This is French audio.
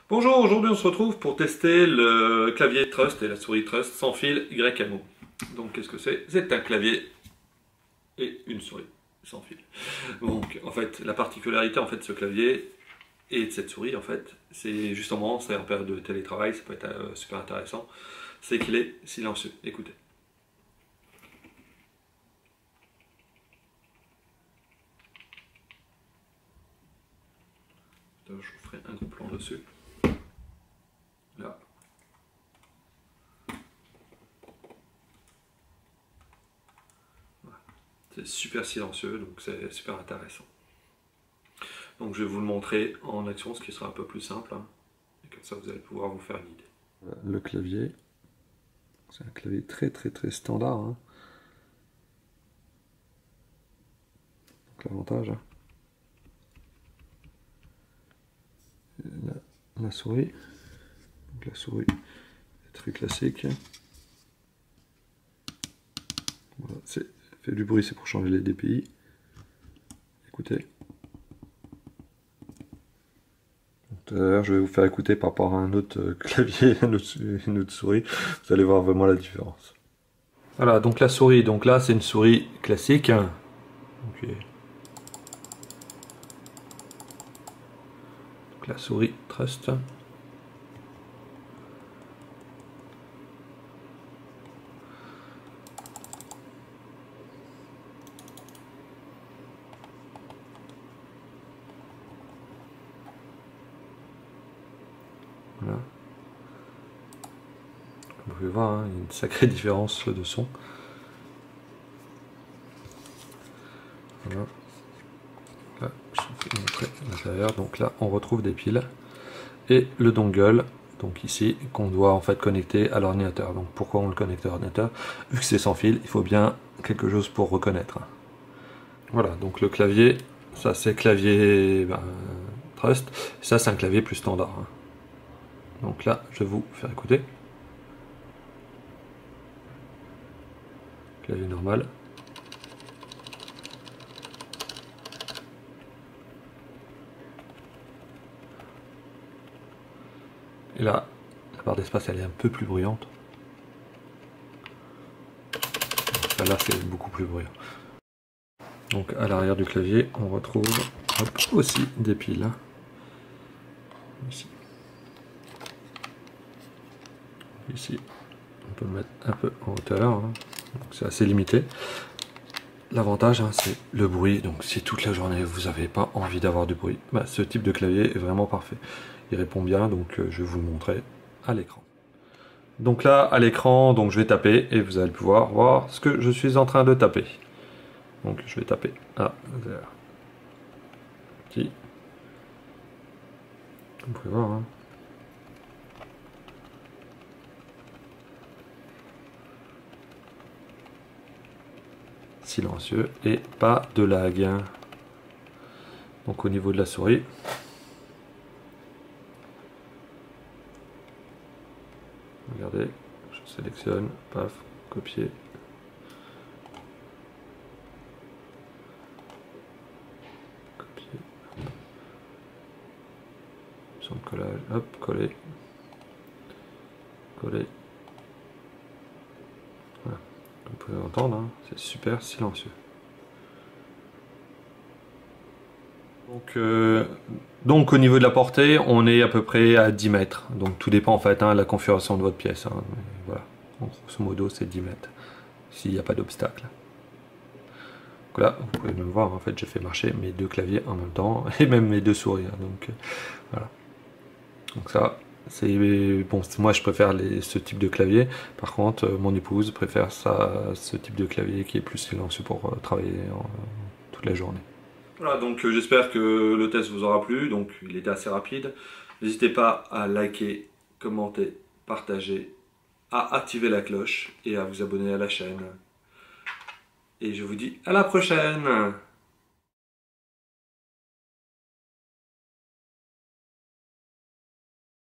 Bonjour, aujourd'hui on se retrouve pour tester le clavier Trust et la souris Trust sans fil YMO. Donc qu'est-ce que c'est? C'est un clavier et une souris sans fil. Donc en fait la particularité de ce clavier et de cette souris c'est justement, c'est en période de télétravail, ça peut être super intéressant, c'est qu'il est silencieux. Écoutez. Je vous ferai un gros plan dessus. Là. Voilà. C'est super silencieux, donc c'est super intéressant. Donc je vais vous le montrer en action, ce qui sera un peu plus simple. Et comme ça vous allez pouvoir vous faire une idée. Le clavier, c'est un clavier très standard. Donc l'avantage, la souris. Donc la souris est très classique. Voilà, fait du bruit, c'est pour changer les DPI. Écoutez. Tout à l'heure, je vais vous faire écouter par rapport à un autre clavier, une autre souris. Vous allez voir vraiment la différence. Voilà, donc la souris, donc là c'est une souris classique. Donc la souris Trust. Voilà. Vous pouvez voir, il y a une sacrée différence de son. Voilà. Là, je vais vous montrer l'intérieur. Donc là, on retrouve des piles et le dongle. Donc ici, qu'on doit connecter à l'ordinateur. Donc pourquoi on le connecte à l'ordinateur? Vu que c'est sans fil, il faut bien quelque chose pour reconnaître. Voilà, donc le clavier, ça c'est clavier Trust. Ça c'est un clavier plus standard. Donc là, je vais vous faire écouter. Clavier normal. Et là, la barre d'espace elle est un peu plus bruyante. Là c'est beaucoup plus bruyant. Donc à l'arrière du clavier, on retrouve aussi des piles. Ici. Ici, on peut le mettre un peu en hauteur. C'est assez limité. L'avantage, c'est le bruit. Donc si toute la journée vous n'avez pas envie d'avoir du bruit, ce type de clavier est vraiment parfait. Il répond bien, donc je vais vous le montrer à l'écran. Donc là, à l'écran, donc je vais taper et vous allez pouvoir voir ce que je suis en train de taper. Donc je vais taper. Ah, petit. Vous pouvez voir. Silencieux et pas de lag. Donc au niveau de la souris, regardez, je sélectionne, paf, copier. Copier. Option de collage, hop, coller. Coller. Voilà. Vous pouvez entendre, c'est super silencieux. Donc au niveau de la portée, on est à peu près à 10 mètres. Donc tout dépend de la configuration de votre pièce. Voilà, en grosso modo c'est 10 mètres, s'il n'y a pas d'obstacle. Donc là, vous pouvez même voir, j'ai fait marcher mes deux claviers en même temps, et même mes deux souris. Donc voilà. Donc ça, c'est bon. Moi je préfère ce type de clavier. Par contre, mon épouse préfère ce type de clavier qui est plus silencieux pour travailler toute la journée. Voilà, donc j'espère que le test vous aura plu, donc il était assez rapide. N'hésitez pas à liker, commenter, partager, à activer la cloche et à vous abonner à la chaîne. Et je vous dis à la prochaine!